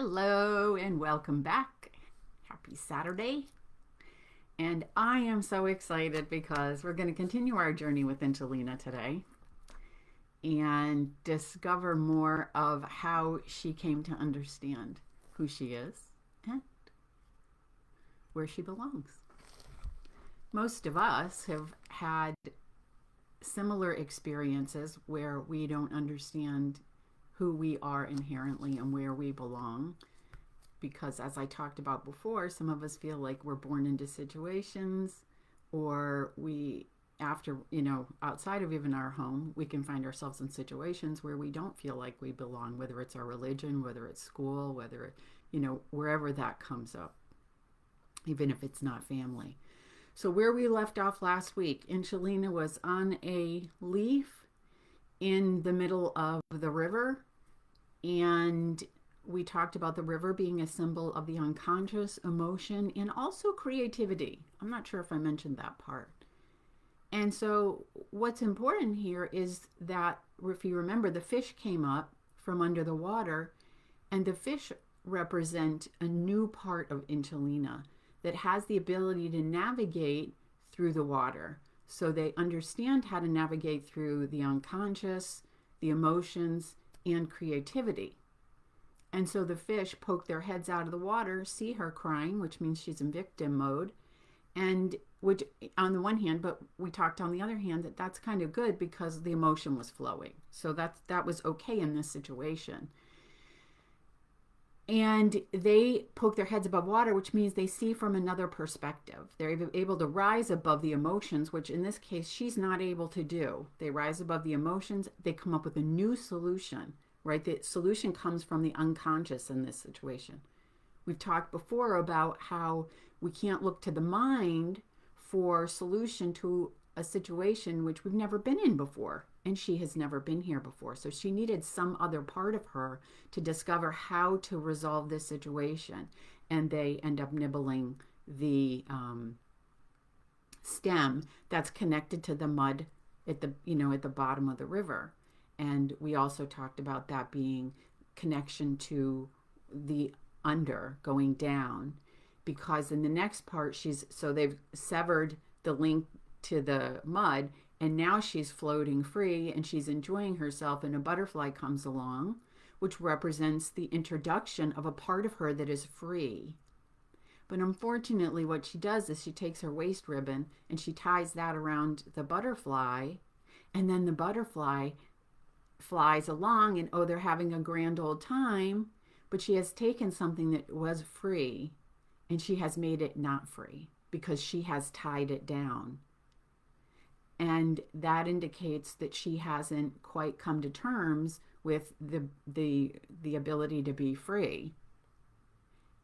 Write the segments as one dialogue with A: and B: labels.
A: Hello and welcome back. Happy Saturday. And I am so excited because we're going to continue our journey with Inchelina today and discover more of how she came to understand who she is and where she belongs. Most of us have had similar experiences where we don't understand who we are inherently and where we belong, because as I talked about before, some of us feel like we're born into situations, or we, after, outside of even our home, we can find ourselves in situations where we don't feel like we belong, whether it's our religion, whether it's school, whether, wherever that comes up, even if it's not family. So where we left off last week, Inchelina was on a leaf in the middle of the river, and we talked about the river being a symbol of the unconscious, emotion, and also creativity. I'm not sure if I mentioned that part. And so what's important here is that, if you remember, the fish came up from under the water, and the fish represent a new part of Inchelina that has the ability to navigate through the water. So they understand how to navigate through the unconscious, the emotions, and creativity. And so the fish poke their heads out of the water, see her crying, which means she's in victim mode. And which, on the one hand, but we talked on the other hand that that's kind of good because the emotion was flowing. So that was okay in this situation. And they poke their heads above water, which means they see from another perspective. They're able to rise above the emotions, which in this case, she's not able to do. They rise above the emotions. They come up with a new solution, right? The solution comes from the unconscious in this situation. We've talked before about how we can't look to the mind for solution to a situation which we've never been in before. And she has never been here before. So she needed some other part of her to discover how to resolve this situation. And they end up nibbling the stem that's connected to the mud at the bottom of the river. And we also talked about that being connection to the under, going down, because in the next part so they've severed the link to the mud, and now she's floating free and she's enjoying herself, and a butterfly comes along, which represents the introduction of a part of her that is free. But unfortunately, what she does is she takes her waist ribbon and she ties that around the butterfly, and then the butterfly flies along, and they're having a grand old time, but she has taken something that was free and she has made it not free because she has tied it down. And that indicates that she hasn't quite come to terms with the ability to be free.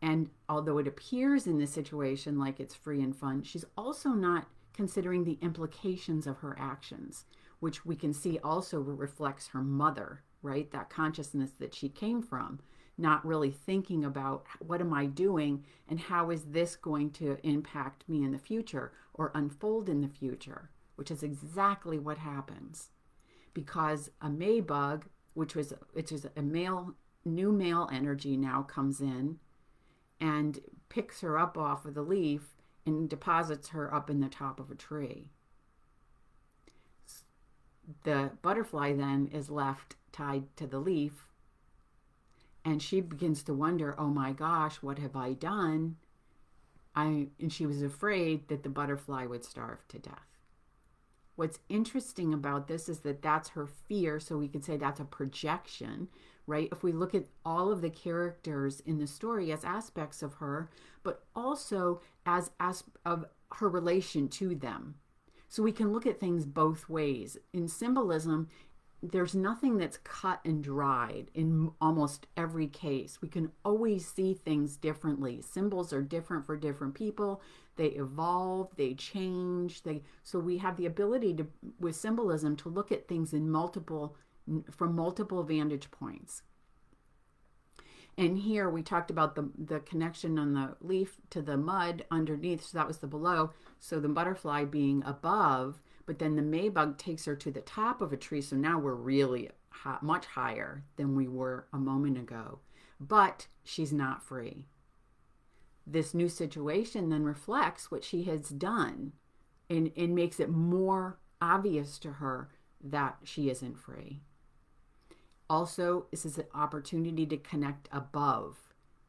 A: And although it appears in this situation like it's free and fun, she's also not considering the implications of her actions, which we can see also reflects her mother, right? That consciousness that she came from, not really thinking about what am I doing and how is this going to impact me in the future or unfold in the future, which is exactly what happens. Because a Maybug, which is a new male energy, now comes in and picks her up off of the leaf and deposits her up in the top of a tree. The butterfly then is left tied to the leaf, and she begins to wonder, oh my gosh, what have I done? And she was afraid that the butterfly would starve to death. What's interesting about this is that that's her fear, so we could say that's a projection, right? If we look at all of the characters in the story as aspects of her, but also as of her relation to them. So we can look at things both ways. In symbolism, there's nothing that's cut and dried in almost every case. We can always see things differently. Symbols are different for different people. They evolve, they change. So we have the ability to, with symbolism, to look at things from multiple vantage points. And here we talked about the connection on the leaf to the mud underneath. So that was the below. So the butterfly being above, but then the Maybug takes her to the top of a tree. So now we're really much higher than we were a moment ago. but she's not free. This new situation then reflects what she has done and makes it more obvious to her that she isn't free. Also, this is an opportunity to connect above.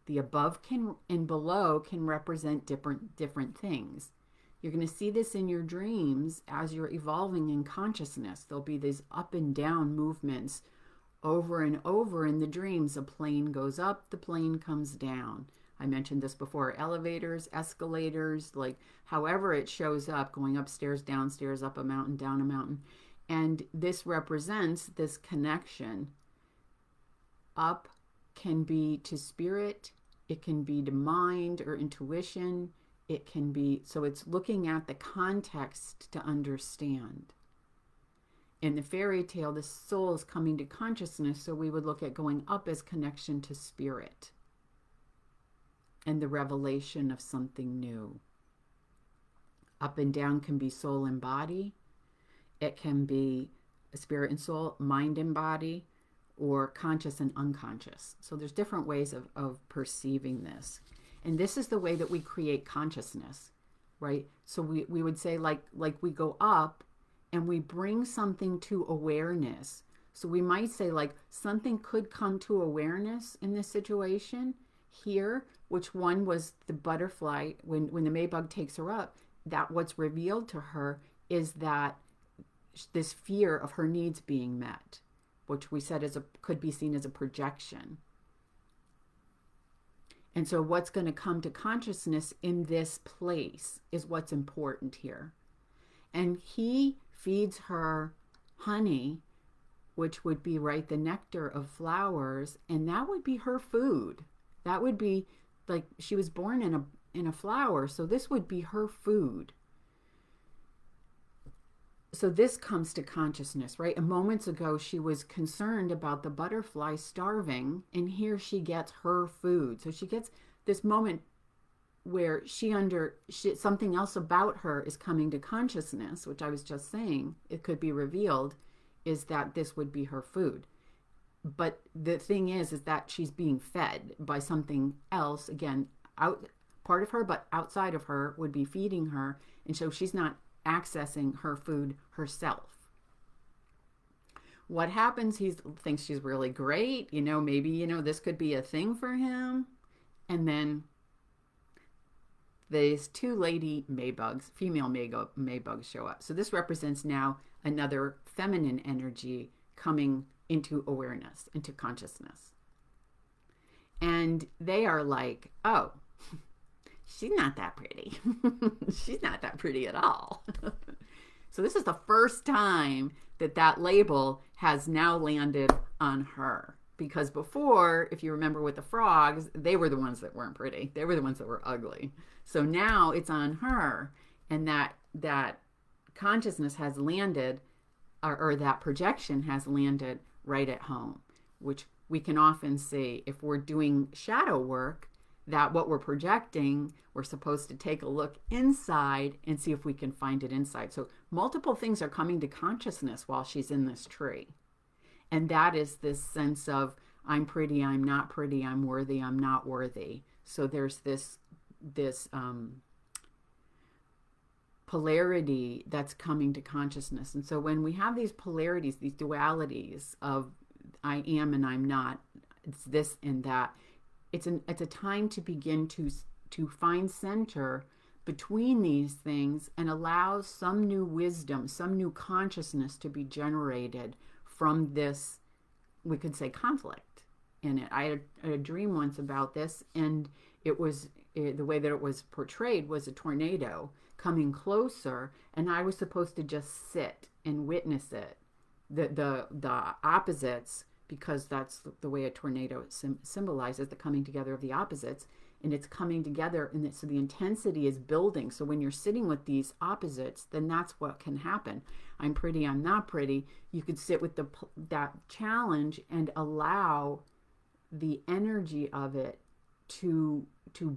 A: The above and below can represent different things. You're going to see this in your dreams as you're evolving in consciousness. There'll be these up and down movements over and over in the dreams. A plane goes up, the plane comes down. I mentioned this before, elevators, escalators, like however it shows up, going upstairs, downstairs, up a mountain, down a mountain. And this represents this connection. Up can be to spirit, it can be to mind or intuition, it can be, so it's looking at the context to understand. In the fairy tale, the soul is coming to consciousness, so we would look at going up as connection to spirit and the revelation of something new. Up and down can be soul and body. It can be spirit and soul, mind and body, or conscious and unconscious. So there's different ways of perceiving this. And this is the way that we create consciousness, right? So we would say like we go up and we bring something to awareness. So we might say like something could come to awareness in this situation here, which one was the butterfly, when the Maybug takes her up, that what's revealed to her is that this fear of her needs being met, which we said could be seen as a projection. And so what's going to come to consciousness in this place is what's important here. And he feeds her honey, which would be, right, the nectar of flowers, and that would be her food. That would be like she was born in a flower, so this would be her food. So this comes to consciousness, right? Moments ago, she was concerned about the butterfly starving, and here she gets her food. So she gets this moment where something else about her is coming to consciousness, which I was just saying, it could be revealed, is that this would be her food. But the thing is that she's being fed by something else, again, part of her, but outside of her would be feeding her. And so she's not accessing her food herself. What happens? He thinks she's really great. Maybe, this could be a thing for him. And then these two lady Maybugs, female Maybugs show up. So this represents now another feminine energy coming into awareness, into consciousness. And they are like, oh, she's not that pretty. She's not that pretty at all. So this is the first time that label has now landed on her. Because before, if you remember with the frogs, they were the ones that weren't pretty. They were the ones that were ugly. So now it's on her, and that consciousness has landed, or that projection has landed right at home, which we can often see if we're doing shadow work, that what we're projecting, we're supposed to take a look inside and see if we can find it inside. So multiple things are coming to consciousness while she's in this tree. And that is this sense of, I'm pretty, I'm not pretty, I'm worthy, I'm not worthy. So there's this polarity that's coming to consciousness. And so when we have these polarities, these dualities of I am and I'm not, it's this and that, it's a time to begin to find center between these things and allow some new wisdom, some new consciousness to be generated from this, we could say, conflict in it. I had a dream once about this, and the way that it was portrayed was a tornado coming closer, and I was supposed to just sit and witness it. The opposites, because that's the way a tornado symbolizes the coming together of the opposites, and it's coming together, and so the intensity is building. So when you're sitting with these opposites, then that's what can happen. I'm pretty, I'm not pretty. You could sit with that challenge and allow the energy of it to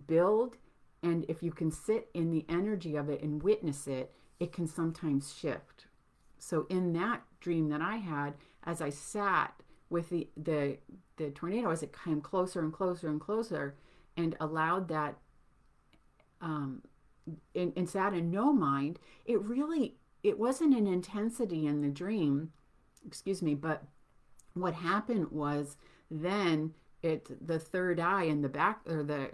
A: build. And if you can sit in the energy of it and witness it, it can sometimes shift. So in that dream that I had, as I sat with the tornado, as it came closer and closer and closer, and allowed that, and sat in no mind, it wasn't an intensity in the dream, excuse me, but what happened was then the third eye in the back, or the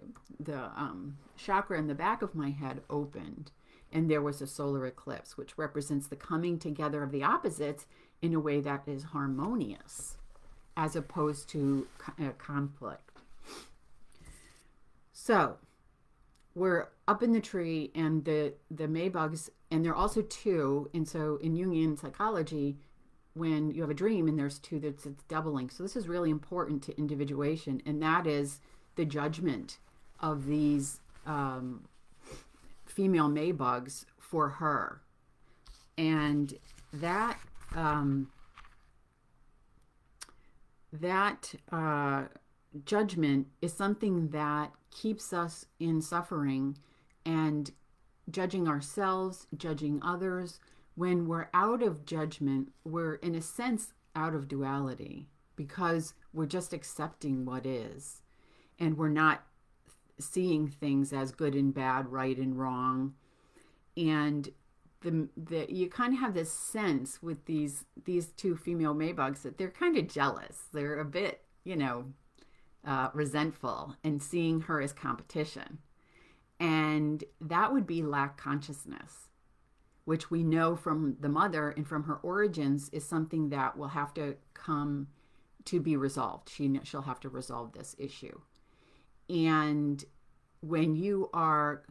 A: chakra in the back of my head opened, and there was a solar eclipse, which represents the coming together of the opposites in a way that is harmonious, as opposed to conflict. So we're up in the tree, and the Maybugs, and there are also two, and so in Jungian psychology, when you have a dream and there's two, it's doubling. So this is really important to individuation, and that is the judgment of these female Maybugs for her. And that judgment is something that keeps us in suffering and judging ourselves, judging others. When we're out of judgment, we're in a sense out of duality, because we're just accepting what is, and we're not seeing things as good and bad, right and wrong. And you kind of have this sense with these two female Maybugs that they're kind of jealous. They're a bit, resentful, and seeing her as competition. And that would be lack consciousness, which we know from the mother and from her origins is something that will have to come to be resolved. She'll have to resolve this issue. And when you are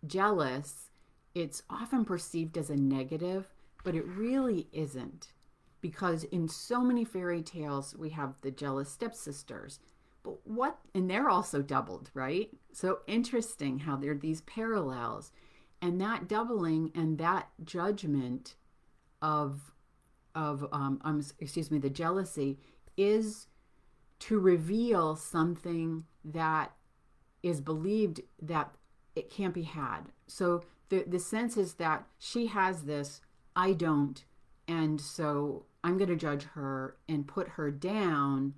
A: jealous, it's often perceived as a negative, but it really isn't. Because in so many fairy tales, we have the jealous stepsisters. And they're also doubled, right? So interesting how there are these parallels. And that doubling and that judgment of the jealousy is to reveal something that is believed that it can't be had. So the sense is that she has this, I don't, and so I'm going to judge her and put her down,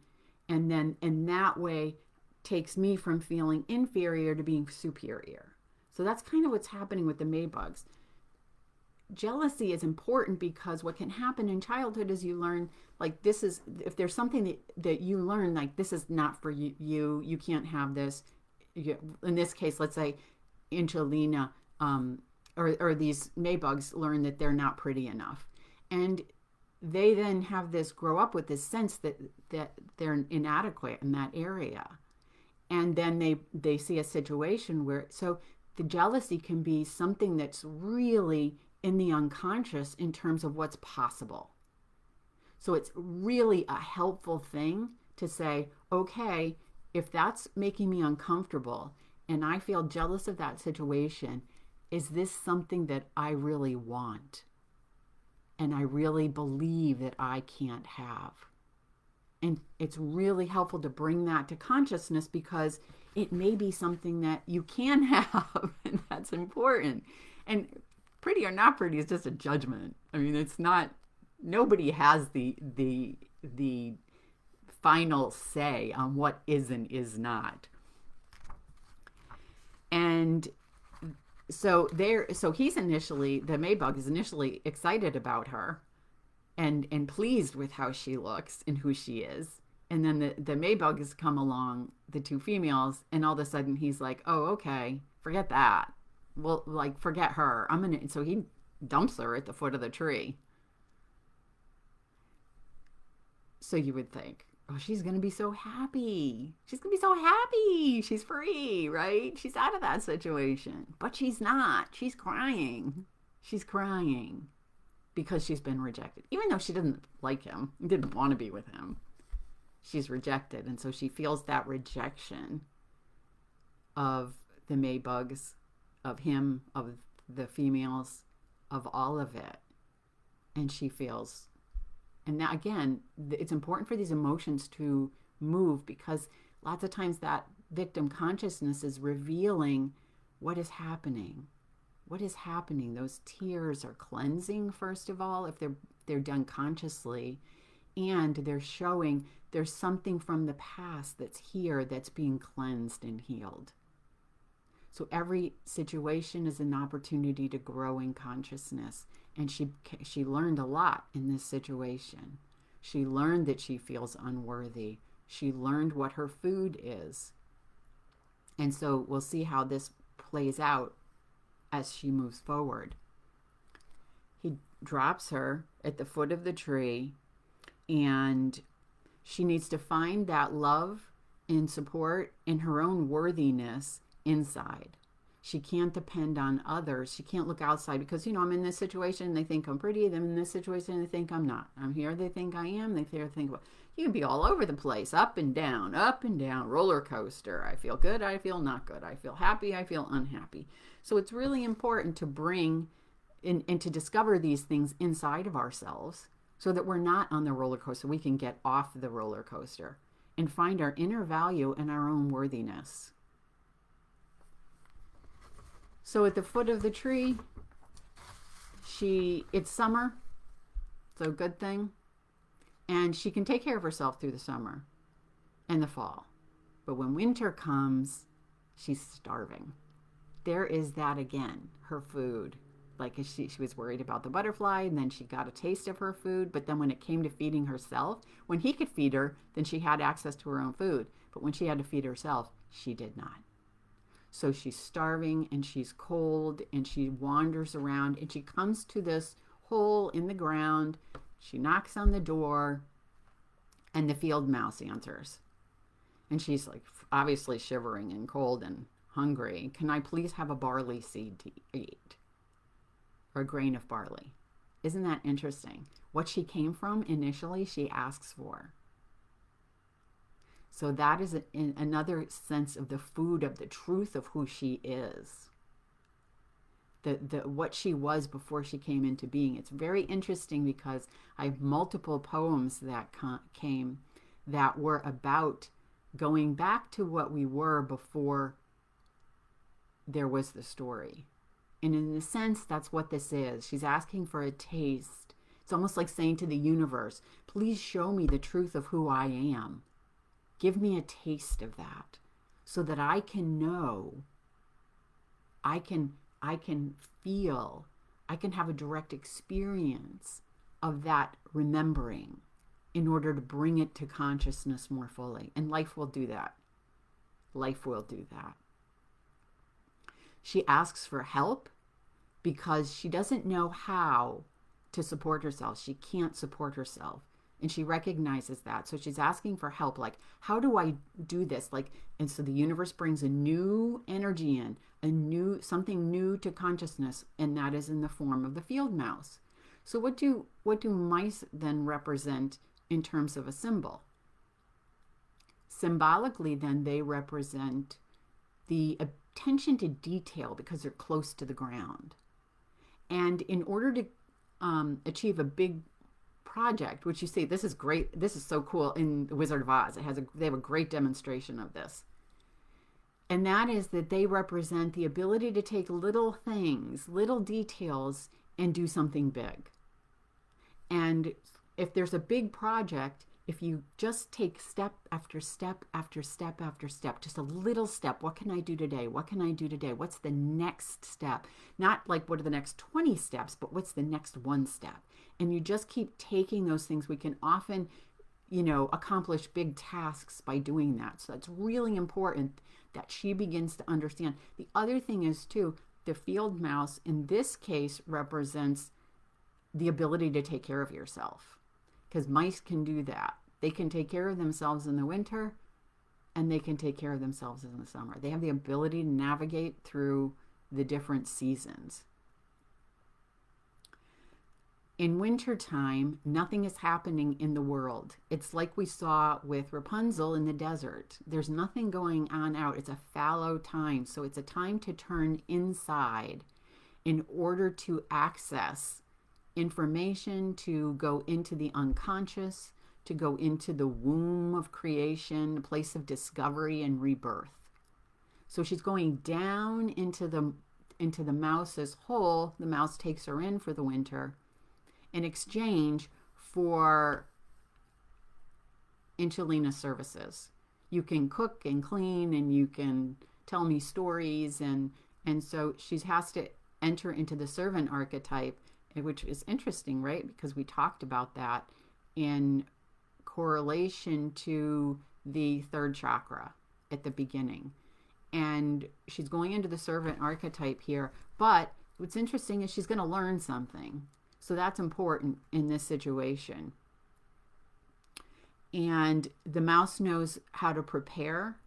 A: and then in that way takes me from feeling inferior to being superior. So that's kind of what's happening with the Maybugs. Jealousy is important because what can happen in childhood is you learn, like, this is, if there's something that you learn, like, this is not for you can't have this. In this case, let's say Inchelina, or these Maybugs learn that they're not pretty enough. And they then have this, grow up with this sense that they're inadequate in that area. And then they see a situation where, so the jealousy can be something that's really in the unconscious in terms of what's possible. So it's really a helpful thing to say, okay, if that's making me uncomfortable and I feel jealous of that situation, is this something that I really want? And I really believe that I can't have. And it's really helpful to bring that to consciousness, because it may be something that you can have, and that's important. And pretty or not pretty is just a judgment. I mean, it's not, nobody has the final say on what is and is not. And so he's initially, the Maybug is initially excited about her and pleased with how she looks and who she is. And then the Maybug has come along, the two females, and all of a sudden he's like, oh, okay, forget that. Well, like, forget her. So he dumps her at the foot of the tree. So you would think, oh, she's going to be so happy. She's going to be so happy. She's free, right? She's out of that situation. But she's not. She's crying. She's crying because she's been rejected. Even though she didn't like him, didn't want to be with him. She's rejected. And so she feels that rejection of the Maybugs, of him, of the females, of all of it. And she feels... And that, again, it's important for these emotions to move, because lots of times that victim consciousness is revealing what is happening. What is happening? Those tears are cleansing, first of all, if they're done consciously, and they're showing There's something from the past that's here that's being cleansed and healed. So every situation is an opportunity to grow in consciousness. And she learned a lot in this situation. She learned that she feels unworthy. She learned what her food is. And so we'll see how this plays out as she moves forward. He drops her at the foot of the tree, and she needs to find that love and support and her own worthiness inside. She can't depend on others. She can't look outside because, I'm in this situation, they think I'm pretty. I'm in this situation, they think I'm not. I'm here, they think I am. They think, well, you can be all over the place, up and down, roller coaster. I feel good, I feel not good. I feel happy, I feel unhappy. So it's really important to bring in and to discover these things inside of ourselves so that we're not on the roller coaster. We can get off the roller coaster and find our inner value and our own worthiness. So at the foot of the tree, it's summer, so a good thing. And she can take care of herself through the summer and the fall. But when winter comes, she's starving. There is that again, her food. Like she was worried about the butterfly, and then she got a taste of her food. But then when it came to feeding herself, when he could feed her, then she had access to her own food. But when she had to feed herself, she did not. So she's starving and she's cold and she wanders around and she comes to this hole in the ground. She knocks on the door and the field mouse answers. And she's like obviously shivering and cold and hungry. Can I please have a barley seed to eat? Or a grain of barley? Isn't that interesting? What she came from initially, she asks for. So that is another sense of the food, of the truth of who she is. What she was before she came into being. It's very interesting because I have multiple poems that came that were about going back to what we were before there was the story. And in a sense, that's what this is. She's asking for a taste. It's almost like saying to the universe, please show me the truth of who I am. Give me a taste of that so that I can know, I can feel, I can have a direct experience of that remembering in order to bring it to consciousness more fully. And life will do that. Life will do that. She asks for help because she doesn't know how to support herself. She can't support herself. And she recognizes that. So she's asking for help. Like, how do I do this? And so the universe brings a new energy in, something new to consciousness. And that is in the form of the field mouse. So what do mice then represent in terms of a symbol? Symbolically, then, they represent the attention to detail because they're close to the ground. And in order to achieve a big project, which you see, this is great. This is so cool in The Wizard of Oz. They have a great demonstration of this. And that is that they represent the ability to take little things, little details, and do something big. And if there's a big project, if you just take step after step after step after step, just a little step, what can I do today? What can I do today? What's the next step? Not like what are the next 20 steps, but what's the next one step? And you just keep taking those things. We can often, accomplish big tasks by doing that. So that's really important that she begins to understand. The other thing is too, the field mouse in this case represents the ability to take care of yourself. Because mice can do that. They can take care of themselves in the winter and they can take care of themselves in the summer. They have the ability to navigate through the different seasons. In wintertime, nothing is happening in the world. It's like we saw with Rapunzel in the desert. There's nothing going on out. It's a fallow time. So it's a time to turn inside in order to access information, to go into the unconscious, to go into the womb of creation, a place of discovery and rebirth. So she's going down into the mouse's hole. The mouse takes her in for the winter in exchange for Inchelina services. You can cook and clean, and you can tell me stories, and so she has to enter into the servant archetype, which is interesting, right? Because we talked about that in correlation to the third chakra at the beginning. And she's going into the servant archetype here, but what's interesting is she's going to learn something. So that's important in this situation. And the mouse knows how to prepare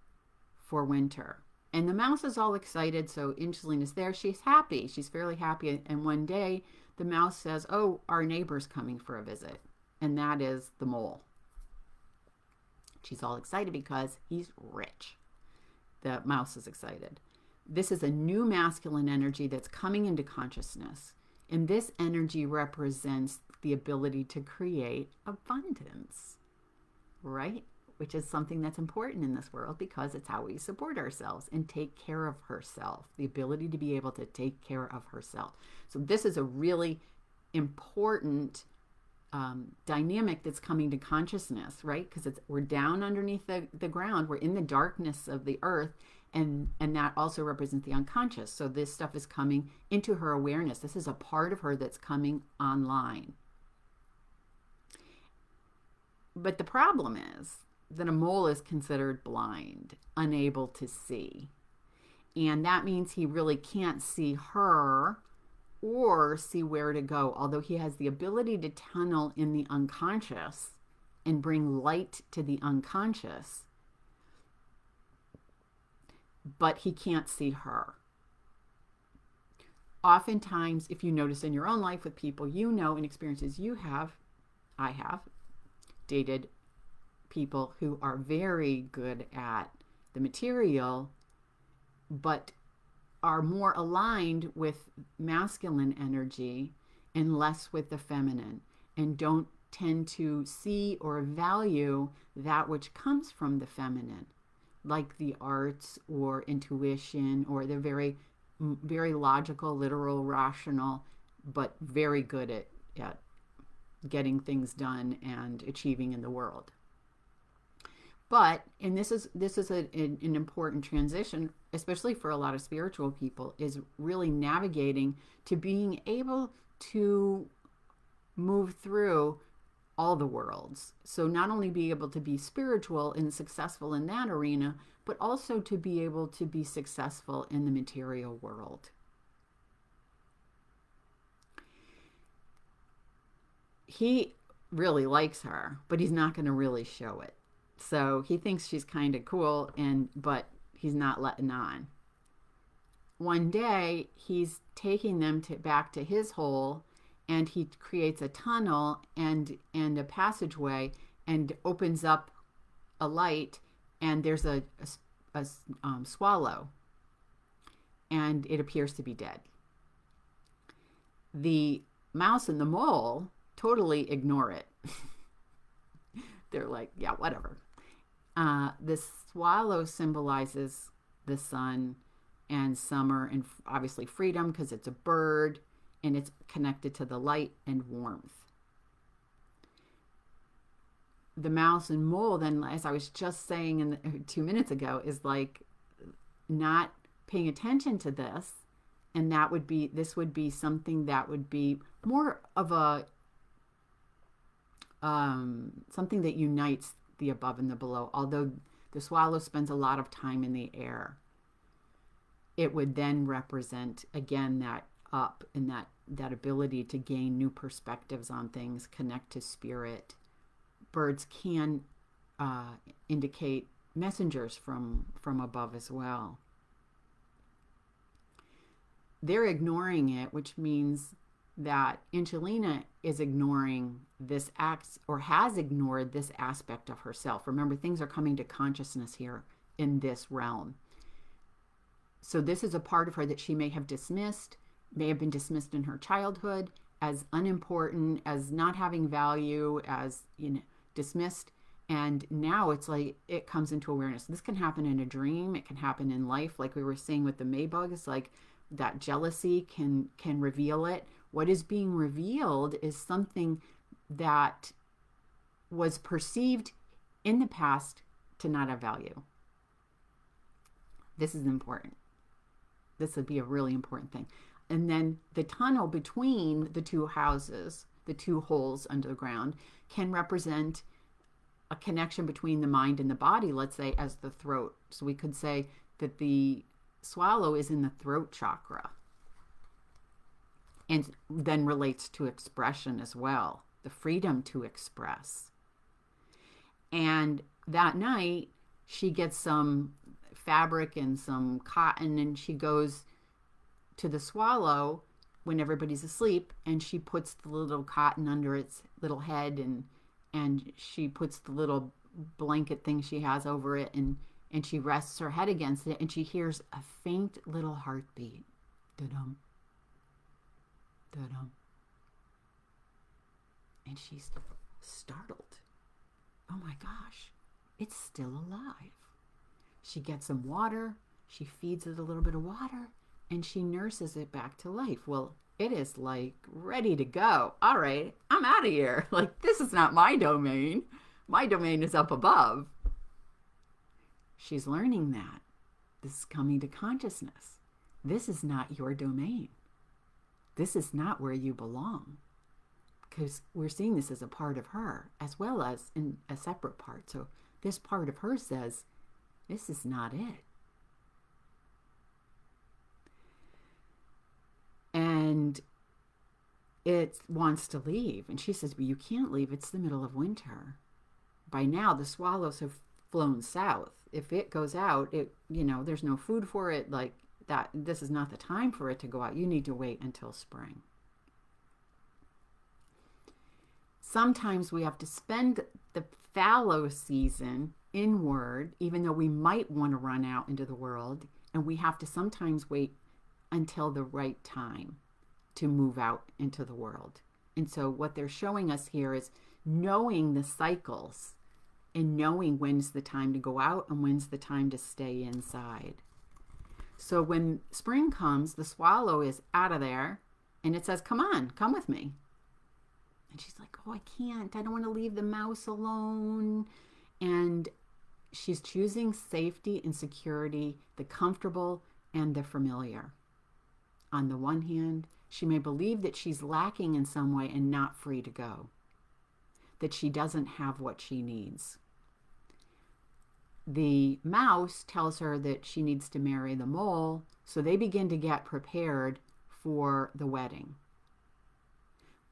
A: for winter. And the mouse is all excited, so Inchelina's there. She's happy. She's fairly happy. And one day, the mouse says, oh, our neighbor's coming for a visit. And that is the mole. She's all excited because he's rich. The mouse is excited. This is a new masculine energy that's coming into consciousness. And this energy represents the ability to create abundance, right? Which is something that's important in this world because it's how we support ourselves and take care of herself, the ability to be able to take care of herself. So this is a really important dynamic that's coming to consciousness, right? Because we're down underneath the ground. We're in the darkness of the earth, and that also represents the unconscious. So this stuff is coming into her awareness. This is a part of her that's coming online. But the problem is that a mole is considered blind, unable to see. And that means he really can't see her or see where to go, although he has the ability to tunnel in the unconscious and bring light to the unconscious, but he can't see her. Oftentimes, if you notice in your own life with people you know and experiences you have, I have dated people who are very good at the material, but are more aligned with masculine energy and less with the feminine, and don't tend to see or value that which comes from the feminine, like the arts or intuition, or they're very, very logical, literal, rational, but very good at getting things done and achieving in the world. But, and this is an important transition, especially for a lot of spiritual people, is really navigating to being able to move through all the worlds. So not only be able to be spiritual and successful in that arena, but also to be able to be successful in the material world. He really likes her, but he's not going to really show it. So he thinks she's kind of cool, but he's not letting on. One day, he's taking them back to his hole, and he creates a tunnel and a passageway and opens up a light, and there's a swallow, and it appears to be dead. The mouse and the mole totally ignore it. They're like, yeah, whatever. The swallow symbolizes the sun and summer and obviously freedom because it's a bird and it's connected to the light and warmth. The mouse and mole, then, as I was just saying 2 minutes ago, is like not paying attention to this, and this would be something that would be more of a something that unites the above and the below. Although the swallow spends a lot of time in the air, it would then represent again that up and that ability to gain new perspectives on things, connect to spirit. Birds can indicate messengers from above as well. They're ignoring it, which means that Inchelina is ignoring this or has ignored this aspect of herself. Remember, things are coming to consciousness here in this realm. So this is a part of her that she may have been dismissed in her childhood as unimportant, as not having value, as dismissed. And now it's like it comes into awareness. This can happen in a dream. It can happen in life, like we were seeing with the Maybugs. Like that jealousy can reveal it. What is being revealed is something that was perceived in the past to not have value. This is important. This would be a really important thing. And then the tunnel between the two houses, the two holes under the ground, can represent a connection between the mind and the body, let's say, as the throat. So we could say that the swallow is in the throat chakra and then relates to expression as well, the freedom to express. And that night, she gets some fabric and some cotton, and she goes to the swallow when everybody's asleep, and she puts the little cotton under its little head, and she puts the little blanket thing she has over it, and she rests her head against it, and she hears a faint little heartbeat. Da-dum, da-dum. And she's startled. Oh my gosh, it's still alive. She gets some water, she feeds it a little bit of water, and she nurses it back to life. Well, it is like ready to go. All right, I'm out of here. Like, this is not my domain. My domain is up above. She's learning that. This is coming to consciousness. This is not your domain. This is not where you belong. Because we're seeing this as a part of her, as well as in a separate part. So this part of her says, this is not it. And it wants to leave. And she says, but you can't leave. It's the middle of winter. By now, the swallows have flown south. If it goes out, there's no food for it. Like that, this is not the time for it to go out. You need to wait until spring. Sometimes we have to spend the fallow season inward, even though we might want to run out into the world, and we have to sometimes wait until the right time to move out into the world. And so what they're showing us here is knowing the cycles and knowing when's the time to go out and when's the time to stay inside. So when spring comes, the swallow is out of there and it says, come on, come with me. And she's like, oh, I can't. I don't want to leave the mouse alone. And she's choosing safety and security, the comfortable and the familiar. On the one hand, she may believe that she's lacking in some way and not free to go, that she doesn't have what she needs. The mouse tells her that she needs to marry the mole, so they begin to get prepared for the wedding.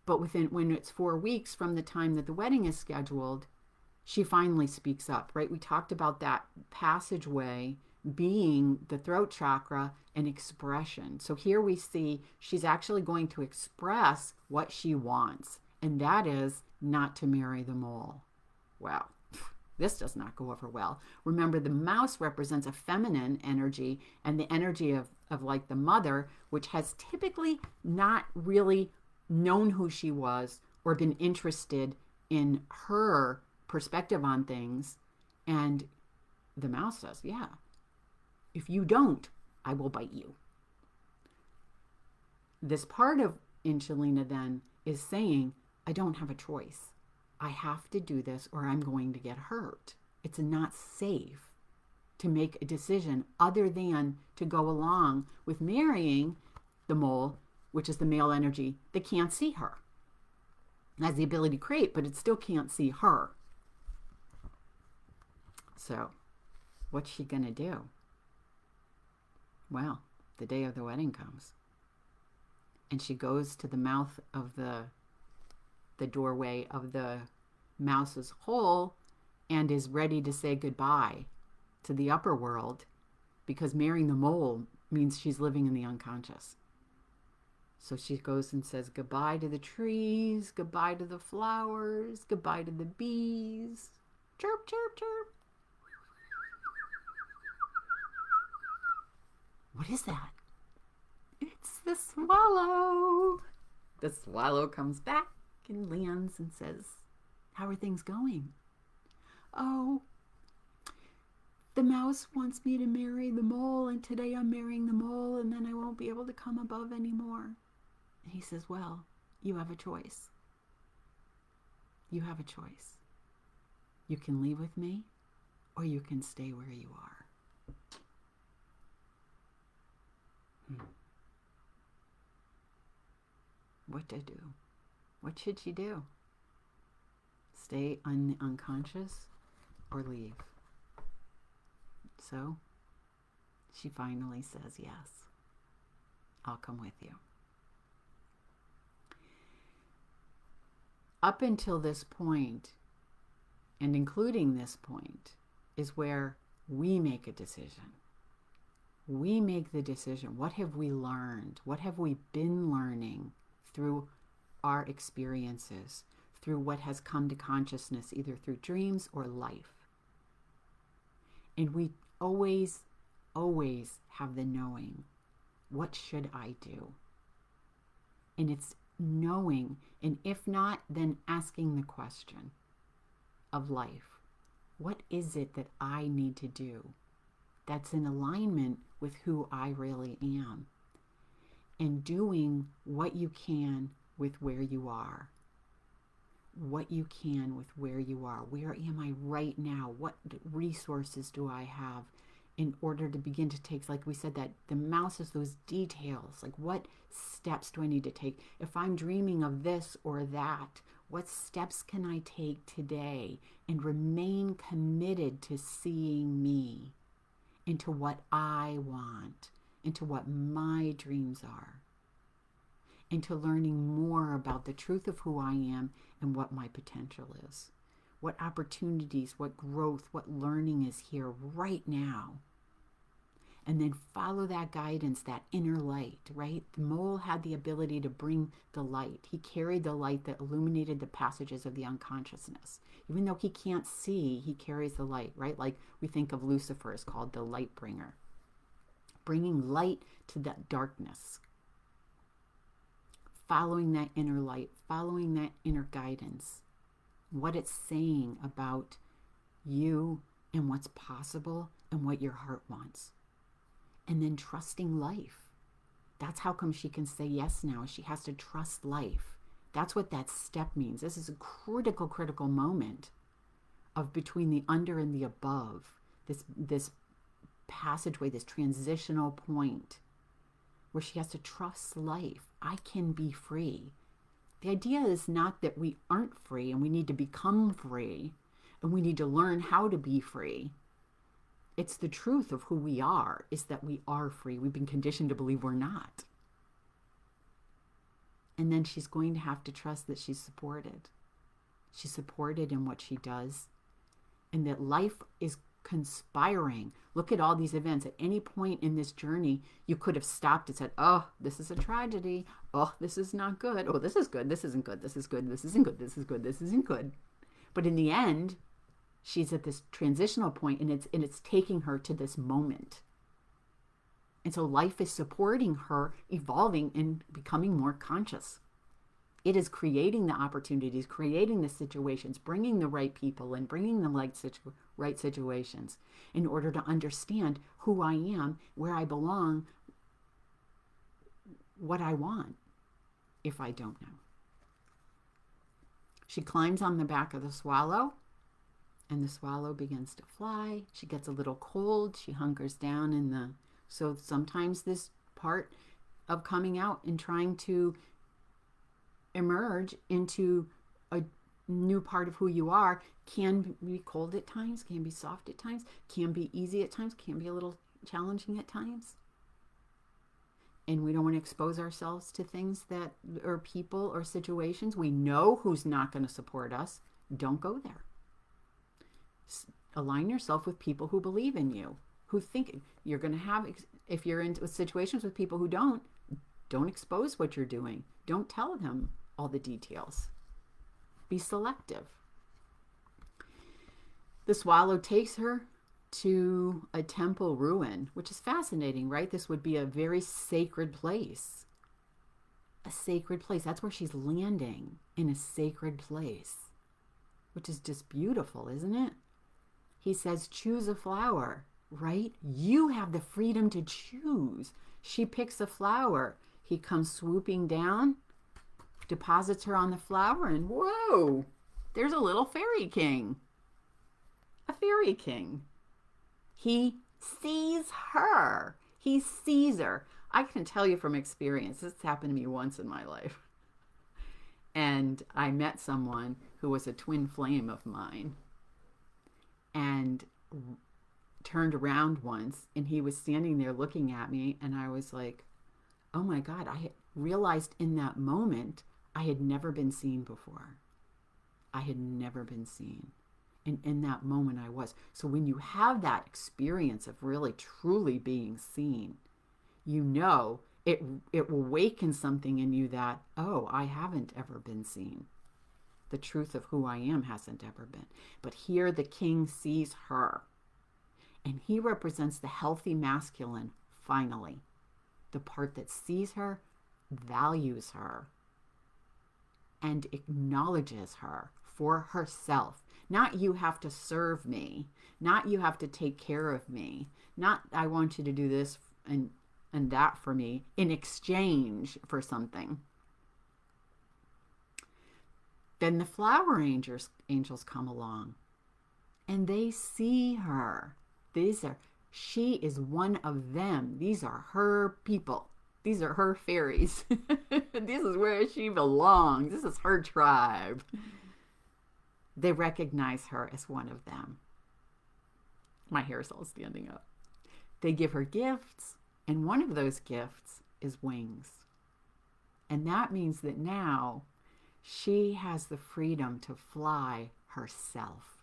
A: But when it's 4 weeks from the time that the wedding is scheduled, she finally speaks up, right? We talked about that passageway being the throat chakra and expression. So here we see she's actually going to express what she wants, and that is not to marry the mole. Well, this does not go over well. Remember, the mouse represents a feminine energy and the energy of like the mother, which has typically not really known who she was or been interested in her perspective on things. And the mouse says, yeah, if you don't, I will bite you. This part of Inchelina then is saying, I don't have a choice. I have to do this or I'm going to get hurt. It's not safe to make a decision other than to go along with marrying the mole, which is the male energy that can't see her. It has the ability to create, but it still can't see her. So what's she going to do? Well, the day of the wedding comes. And she goes to the mouth of the doorway of the mouse's hole and is ready to say goodbye to the upper world, because marrying the mole means she's living in the unconscious. So she goes and says goodbye to the trees, goodbye to the flowers, goodbye to the bees. Chirp, chirp, chirp. What is that? It's the swallow. The swallow comes back and lands and says, how are things going? Oh, the mouse wants me to marry the mole, and today I'm marrying the mole, and then I won't be able to come above anymore. And he says, well, you have a choice. You have a choice. You can leave with me, or you can stay where you are. What to do? What should she do? Stay unconscious or leave? So she finally says, yes, I'll come with you. Up until this point, and including this point, is where we make a decision. We make the decision. What have we learned? What have we been learning through our experiences, through what has come to consciousness, either through dreams or life? And we always have the knowing. What should I do? And it's knowing, and if not, then asking the question of life. What is it that I need to do that's in alignment with who I really am? And doing what you can with where you are. What you can with where you are. Where am I right now? What resources do I have in order to begin to take, like we said, that the mouse is those details. Like, what steps do I need to take? If I'm dreaming of this or that, what steps can I take today and remain committed to seeing me into what I want, into what my dreams are, into learning more about the truth of who I am and what my potential is. What opportunities, what growth, what learning is here right now. And then follow that guidance, that inner light, right? The mole had the ability to bring the light. He carried the light that illuminated the passages of the unconsciousness. Even though he can't see, he carries the light, right? Like we think of Lucifer as called the light bringer. Bringing light to that darkness. Following that inner light, following that inner guidance. What it's saying about you and what's possible and what your heart wants. And then trusting life. That's how come she can say yes now. She has to trust life. That's what that step means. This is a critical moment of between the under and the above. This passageway, this transitional point where she has to trust life. I can be free. The idea is not that we aren't free and we need to become free and we need to learn how to be free. It's the truth of who we are, is that we are free. We've been conditioned to believe we're not. And then she's going to have to trust that she's supported. She's supported in what she does. And that life is conspiring. Look at all these events. At any point in this journey, you could have stopped and said, oh, this is a tragedy. Oh, this is not good. Oh, this is good. This isn't good. This is good. This isn't good. This is good. This isn't good. But in the end, she's at this transitional point, and it's taking her to this moment. And so life is supporting her evolving and becoming more conscious. It is creating the opportunities, creating the situations, bringing the right people and bringing the right situations in order to understand who I am, where I belong, what I want, if I don't know. She climbs on the back of the swallow, and the swallow begins to fly. She gets a little cold. She hunkers down so sometimes this part of coming out and trying to emerge into a new part of who you are can be cold at times, can be soft at times, can be easy at times, can be a little challenging at times. And we don't want to expose ourselves to things that, or people or situations. We know who's not going to support us. Don't go there. Align yourself with people who believe in you, who think you're going to have, if you're in situations with people who don't expose what you're doing. Don't tell them all the details. Be selective. The swallow takes her to a temple ruin, which is fascinating, right? This would be a very sacred place. A sacred place. That's where she's landing, in a sacred place, which is just beautiful, isn't it? He says, choose a flower, right? You have the freedom to choose. She picks a flower. He comes swooping down, deposits her on the flower, and whoa, there's a little fairy king. fairy king. He sees her. He sees her. I can tell you from experience, this happened to me once in my life. And I met someone who was a twin flame of mine, and turned around once, and he was standing there looking at me, and I was like, oh my God, I realized in that moment I had never been seen before. I had never been seen. And in that moment I was. So when you have that experience of really truly being seen, you know it will awaken something in you that, oh, I haven't ever been seen. The truth of who I am hasn't ever been. But here the king sees her. And he represents the healthy masculine, finally. The part that sees her, values her, and acknowledges her for herself. Not you have to serve me. Not you have to take care of me. Not I want you to do this and that for me in exchange for something. Then the flower angels come along, and they see her. She is one of them. These are her people. These are her fairies. This is where she belongs. This is her tribe. They recognize her as one of them. My hair is all standing up. They give her gifts, and one of those gifts is wings. And that means that now she has the freedom to fly herself.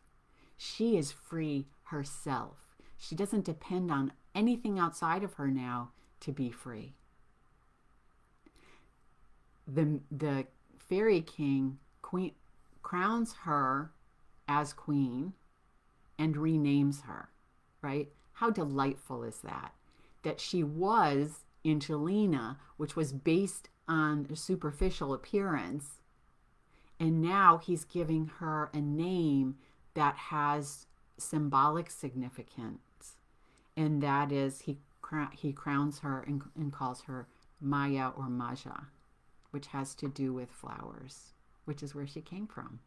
A: She is free herself. She doesn't depend on anything outside of her now to be free. The fairy king crowns her as queen and renames her, right? How delightful is that? That she was Inchelina, which was based on a superficial appearance, and now he's giving her a name that has symbolic significance, and that is he crowns her and calls her Maya or Maja, which has to do with flowers, which is where she came from.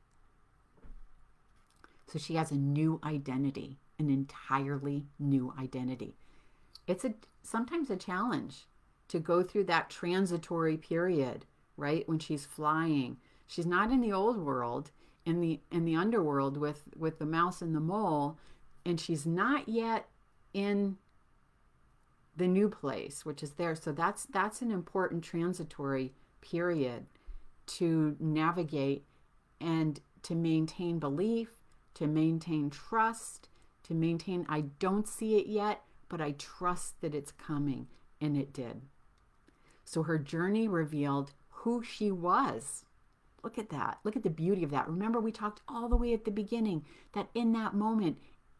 A: So she has a new identity, an entirely new identity. It's sometimes a challenge to go through that transitory period, right? When she's flying, she's not in the old world, in the underworld with the mouse and the mole, and she's not yet in the new place, which is there. So that's an important transitory period to navigate and to maintain belief, to maintain trust, to maintain, I don't see it yet, but I trust that it's coming. And it did. So her journey revealed who she was. Look at that. Look at the beauty of that. Remember, we talked all the way at the beginning that in that moment,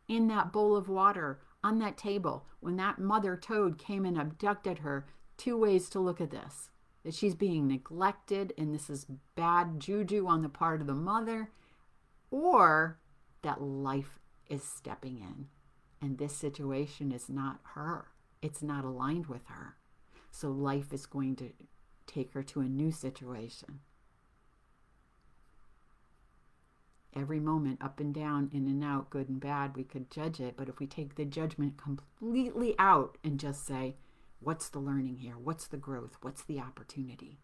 A: in that bowl of water, on that table, when that mother toad came and abducted her, two ways to look at this. That she's being neglected and this is bad juju on the part of the mother, or that life is stepping in and this situation is not her. It's not aligned with her. So life is going to take her to a new situation. Every moment, up and down, in and out, good and bad, we could judge it. But if we take the judgment completely out and just say, what's the learning here? What's the growth? What's the opportunity?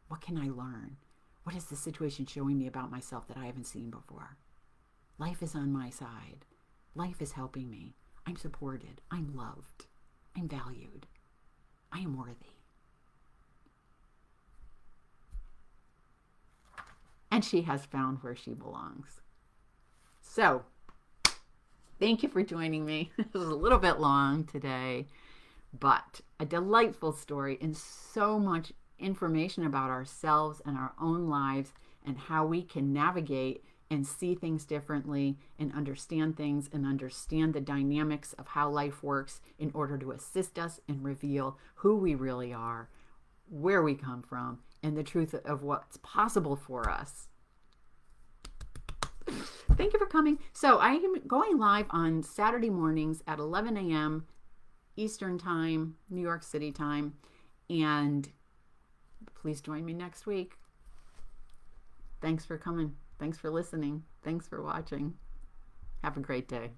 A: What can I learn? What is the situation showing me about myself that I haven't seen before? Life is on my side. Life is helping me. I'm supported. I'm loved. I'm valued. I am worthy. And she has found where she belongs. So, thank you for joining me. It was a little bit long today, but a delightful story and so much information about ourselves and our own lives and how we can navigate and see things differently and understand things and understand the dynamics of how life works in order to assist us and reveal who we really are, where we come from, and the truth of what's possible for us. Thank you for coming. So I am going live on Saturday mornings at 11 a.m. Eastern Time, New York City time, and please join me next week. Thanks for coming. Thanks for listening. Thanks for watching. Have a great day.